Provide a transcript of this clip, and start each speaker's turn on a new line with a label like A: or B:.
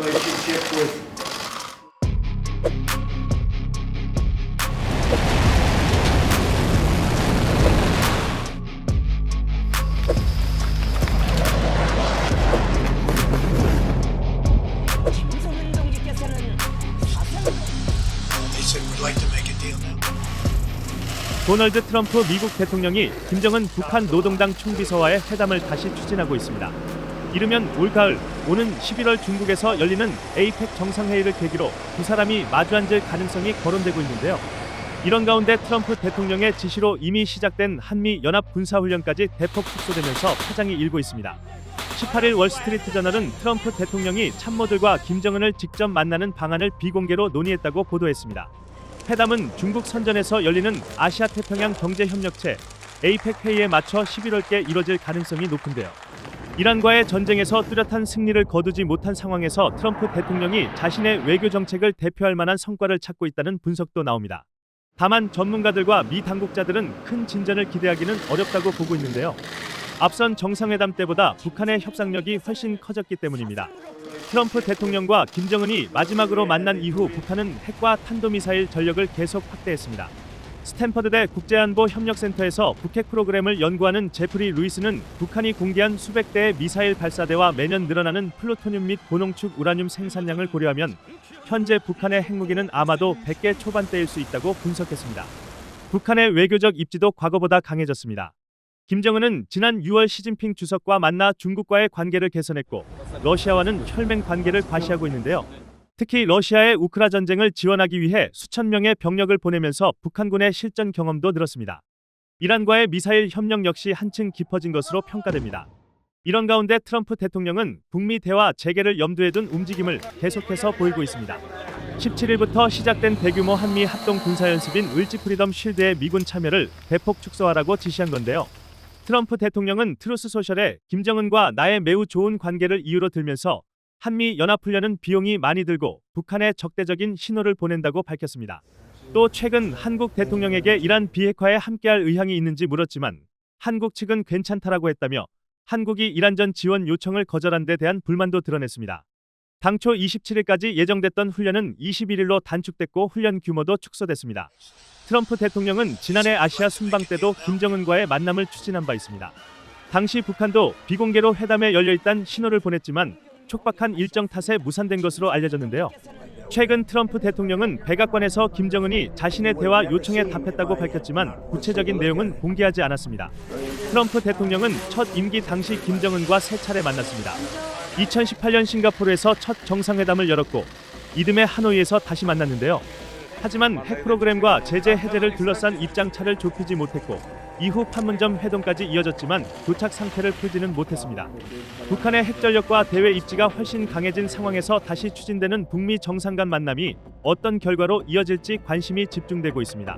A: relationship with
B: 김성근 동지께서는
C: They said we'd like to make a deal now.
D: 도널드 트럼프 미국 대통령이 김정은 북한 노동당 총비서와의 회담을 다시 추진하고 있습니다. 이르면 올가을 오는 11월 중국에서 열리는 에이펙 정상회의를 계기로 두 사람이 마주 앉을 가능성이 거론되고 있는데요. 이런 가운데 트럼프 대통령의 지시로 이미 시작된 한미 연합 군사훈련까지 대폭 축소되면서 파장이 일고 있습니다. 18일 월스트리트저널은 트럼프 대통령이 참모들과 김정은을 직접 만나는 방안을 비공개로 논의했다고 보도했습니다. 회담은 중국 선전에서 열리는 아시아 태평양 경제협력체 에이펙 회의에 맞춰 11월께 이뤄질 가능성이 높은데요. 이란과의 전쟁에서 뚜렷한 승리를 거두지 못한 상황에서 트럼프 대통령이 자신의 외교 정책을 대표할 만한 성과를 찾고 있다는 분석도 나옵니다. 다만 전문가들과 미 당국자들은 큰 진전을 기대하기는 어렵다고 보고 있는데요. 앞선 정상회담 때보다 북한의 협상력이 훨씬 커졌기 때문입니다. 트럼프 대통령과 김정은이 마지막으로 만난 이후 북한은 핵과 탄도미사일 전력을 계속 확대했습니다. 스탠퍼드대 국제안보협력센터에서 북핵 프로그램을 연구하는 제프리 루이스는 북한이 공개한 수백 대의 미사일 발사대와 매년 늘어나는 플루토늄 및 고농축 우라늄 생산량을 고려하면 현재 북한의 핵무기는 아마도 100개 초반대일 수 있다고 분석했습니다. 북한의 외교적 입지도 과거보다 강해졌습니다. 김정은은 지난 6월 시진핑 주석과 만나 중국과의 관계를 개선했고 러시아와는 혈맹 관계를 과시하고 있는데요. 특히 러시아의 우크라 전쟁을 지원하기 위해 수천 명의 병력을 보내면서 북한군의 실전 경험도 늘었습니다. 이란과의 미사일 협력 역시 한층 깊어진 것으로 평가됩니다. 이런 가운데 트럼프 대통령은 북미 대화 재개를 염두에 둔 움직임을 계속해서 보이고 있습니다. 17일부터 시작된 대규모 한미 합동 군사연습인 을지 프리덤 쉴드의 미군 참여를 대폭 축소하라고 지시한 건데요. 트럼프 대통령은 트루스 소셜에 김정은과 나의 매우 좋은 관계를 이유로 들면서 한미 연합훈련은 비용이 많이 들고 북한에 적대적인 신호를 보낸다고 밝혔습니다. 또 최근 한국 대통령에게 이란 비핵화에 함께할 의향이 있는지 물었지만 한국 측은 괜찮다라고 했다며 한국이 이란전 지원 요청을 거절한 데 대한 불만도 드러냈습니다. 당초 27일까지 예정됐던 훈련은 21일로 단축됐고 훈련 규모도 축소됐습니다. 트럼프 대통령은 지난해 아시아 순방 때도 김정은과의 만남을 추진한 바 있습니다. 당시 북한도 비공개로 회담에 열려있다는 신호를 보냈지만 촉박한 일정 탓에 무산된 것으로 알려졌는데요. 최근 트럼프 대통령은 백악관에서 김정은이 자신의 대화 요청에 답했다고 밝혔지만 구체적인 내용은 공개하지 않았습니다. 트럼프 대통령은 첫 임기 당시 김정은과 세 차례 만났습니다. 2018년 싱가포르에서 첫 정상회담을 열었고 이듬해 하노이에서 다시 만났는데요. 하지만 핵 프로그램과 제재 해제를 둘러싼 입장차를 좁히지 못했고 이후 판문점 회동까지 이어졌지만 도착 상태를 풀지는 못했습니다. 북한의 핵전력과 대외 입지가 훨씬 강해진 상황에서 다시 추진되는 북미 정상 간 만남이 어떤 결과로 이어질지 관심이 집중되고 있습니다.